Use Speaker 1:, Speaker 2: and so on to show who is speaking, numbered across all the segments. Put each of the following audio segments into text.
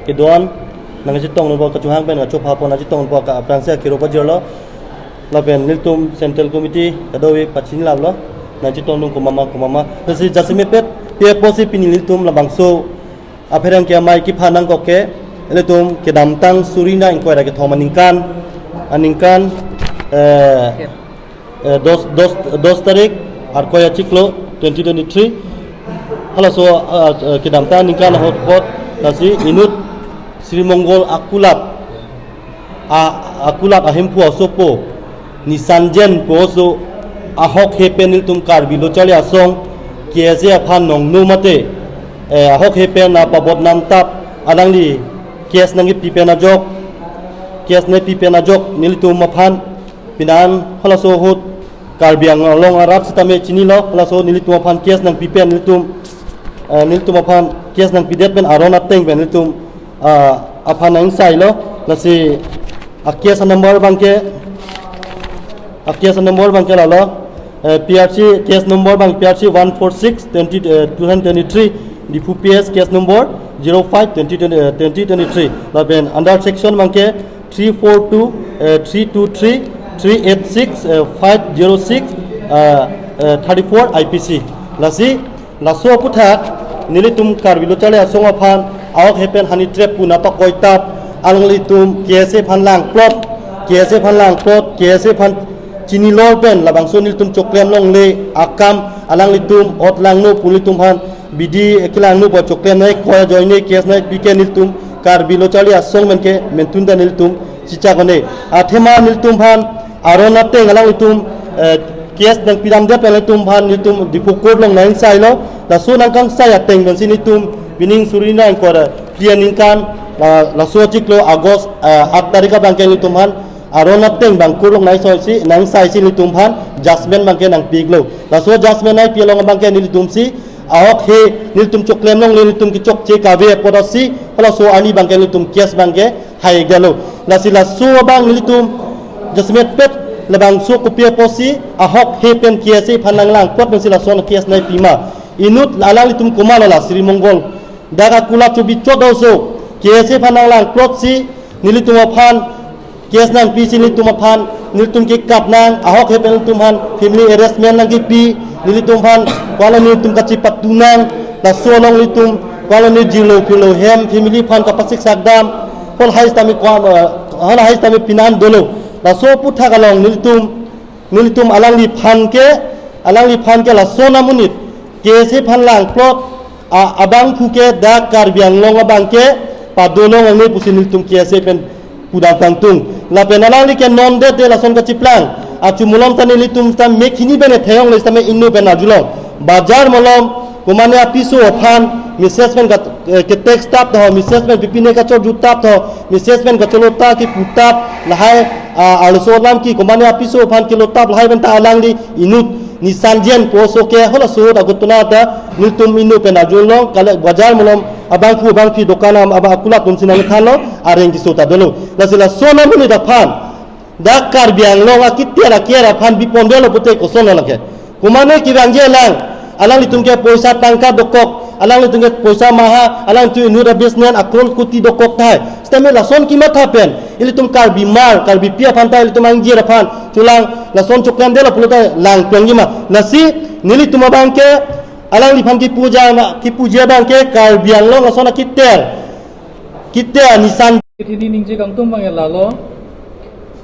Speaker 1: kedon nang jitong no ka chuhang ben ka chu pha pon na jitong bo ka prangse kiro pa jolo la ben niltum central committee kadowi pachin la lo na jitong nung kumama si jasime pet pe posi piniltum la bangso apherang ke mai ki phanang ko ke eletum ke damtang surina inquiry ke thomaningkan aningkan dos tarik arkoya ciklo 2023 hala so kidamta ningkan hotpot nasi inut Sri Monggol akulat ahempu asopo nisanjen poso ahok hepenil tum karbi lo chali asong kiese aphan nong no mate ahok hepen na pabot nam tap alangli kies nangi pipena jok nilitum aphan pinan hala so hot karbiang long arab sitame chinilo hala so nilitum aphan kies nang pipen nilitum aphan kies nang pidet ben arona teng ben nilitum aphan nang sai lo nasi akias number bangke lalo PRC case number bang PRC 146 2023 di PS case number 05 2023 laben under section bangke 342 323 386 506 34 IPC lasi laso puthak nilitum karbilo chale asong aphan awak hepen hani trap puna pa koitap alnglitum KSA phanlang plot KSA phan chini lor pen labang sonil tum choklem long le akam alang litum ot lang no pulitum han bidi ekilang no bo choklem nai koya joine kes nai pike niltum karbilo chali asong menke mentunda niltum chicha gone athema niltum han arona te ngalang litum kes nang pidam de pen litum han niltum dipukor long nai sai lo da so nang kang sai ateng ben sinitum bining surina engkora pianingkan la so chiklo agos 8 tarika bangke litum han arona teng bang kurong nai soi si nang sai si litum phan jasmen bangke nang piglo la so jasmen nai pilong bangke ni litum si awak he nilitum choklem long nilitum ki chok che ka ve podosi hala so ani bangke litum kias bangke hai galo la si la so bang nilitum jasmen pet le bang so kopia posi ahok he pen kiasi phanang lang pot si la so kias nai pima inut ala litum kumala la Sri Monggol daga kula chubi chodoso kiasi phanang lang plot si nilitum phan kes nang pi sini tumaphan nilitum ki kap nang ahok hepen tumhan family arrangement nang ki pi nilitum phan koloni tum ka cipat tunang la solong litum koloni jilo kilo hem family phan ka pasik sagdam kol hais tami hala hais tami pinan dolo la so putha kalong nilitum alang li phan ke la sona munit kese phan lang plot abang phuke da karbiang long abang ke padolong ngi pusin nilitum kese pen pudang tangtung la penala li ke non de la son ka chiplang achumulom tani litum tam mekhini bene theyong le tame inno bena julong bazar molom kumane apiso ophan misesmen ka ke text tap tho misesmen bipine ka chor jutap tho misesmen ka cholota ki putap lahai alsolam ki kumane apiso ophan ki lotap lahai ben ta alang li inut nisanjen poso ke hola so da gutuna da niltum inno bena julong kale bazar molom abang fi dokanam aba akula tun sinang khalo areng ki sota dolo lasila sona muni da phan da karbiang longa kiera phan bipondelo pute ko sona lake kumane ki bangje lang alang litum ke poisa tangka dokok alang litum ke poisa maha alang tu inu da business akol kuti dokok thai stame la son ki matha pen ilitum karbi pia phan ta ilitum angje ra phan tulang la son choklam delo puluta lang penggima nasi nilitum bangke alang liphan ki puja bangke karbiang long sona kitel nisan
Speaker 2: ini ningje kangtung bang lalo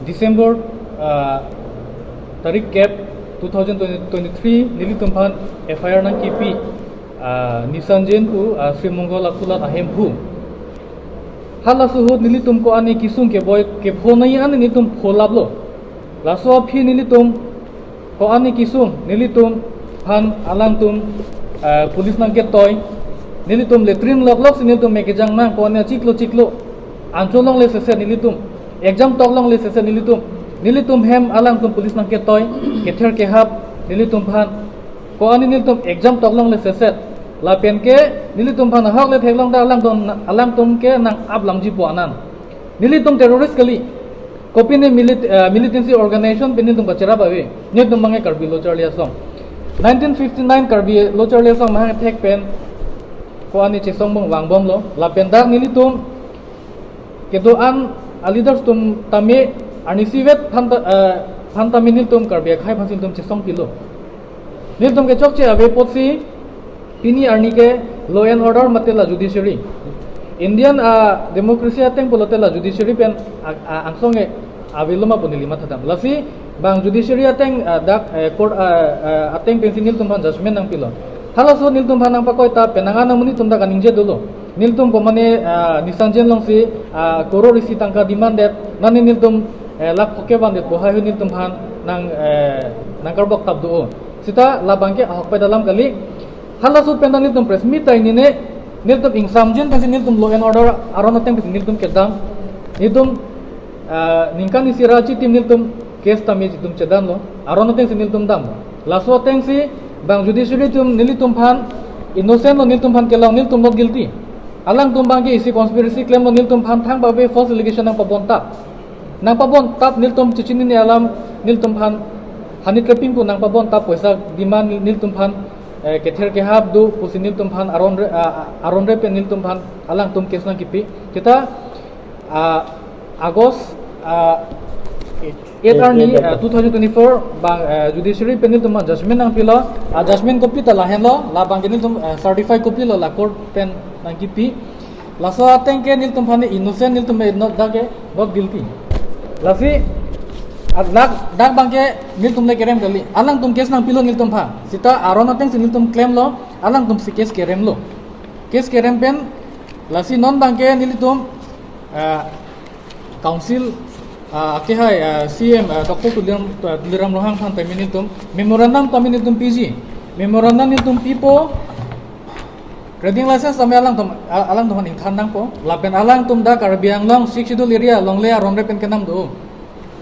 Speaker 2: December tarik cap 2023 nili tumphan FIR nang kipi nisan jen pu Sri Monggol akulat ahem pu hala suhut nili tum ko ani kisung ke boy ke phonai ani ni tum pholap lo laso phi nili tum ko ani kisung nili tum phan alang tum pulis nang ke toy nili tum letrin lok nili tum mekejang nang ko ne chiklo ancholong le sese nili tum exam toklong le sese nili tum hem alang tum pulis nang ke toy ke ther ke hap nili tum phan ko ani nili tum exam toklong le sese la pen ke nili tum phan hak le thelong da alang tum ke nang ab lamji po anan nili tum terrorist kali kopine militancy organization pinin tum bachara bawe ne tum mangai karbi lo charlia song 1959 karbi lochar le song ma thek pen ko ani che song bang wang bom lo la pen dak nili tum kedoan leaders tum tami ani sivet phan tami nil tum karbia khai phasil tum chesong pilo nil tum ke chok che ave potsi pini arni ke law and order matela judiciary Indian democracy ateng polotela judiciary pen angsonge aviloma ponili matadam lasi bang judiciary ateng dak court ateng pensinil tum phan judgment nang pilo halaso nil tum phan nang pakoi ta penanga namuni tum da kaningje dolo nil tum pomane nisanjen long si koror isi tangka demanded nani nil tum lak poke bandet bohai nil tum phan nang karbok tab do sita labangke ahok pa dalam kali halaso pendan nil tum press meet ini ne nil tum ingsamjen pensin nil tum law and order aron ateng pensin nil tum kedam nil tum ningkan isi raci tim nil tum case tami tum cedan lo aron ateng sin nil tum dam laso ateng si bang judiciary tum nil tum phan innocent lo nil tum phan kelang nil tum not guilty alang tum bang ke isi conspiracy claim lo nil tum phan thang babe false allegation nang pabon tap nil tum chichini ni alam nil tum phan hanit keping ku nang pabon tap poisa demand nil tum phan kether ke hab du pusi nil tum phan aron re pe nil tum phan alang tum case nang kipi kita Agos 8 arni 2024 bang judiciary penil tum judgment nang pilo judgment copy ta lahen lo la bang nil tum certified copy lo la court pen nang kipi laso ateng ke nil tum phane innocent nil tum not dage not guilty lasi dak bang ke nil tum le kerem kali alang tum case nang pilo nil tum pha sita aron ateng nil tum claim lo alang tum si case kerem lo case kerem pen lasi non bang ke nil tum council ke hai CM Dr. Tuliram Rohang phan taminitum memorandum taminitum PG memorandum nitum pipo trading license tami alang tum ingkhan nang po lapen alang tum da karbiang long 6 schedule area long le aron re pen kenam do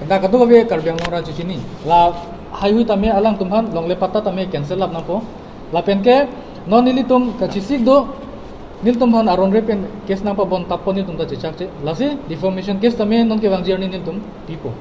Speaker 2: da kadu be karbiang long ra chichini la highway tami alang tum han long le patta tami cancel lap nang po lapen ke non nilitum ka chisik do nil tum han aron re pen case nang pa bon tap po ni tum da chechak che lasi defamation case tami non ke bang journey nil tum pipo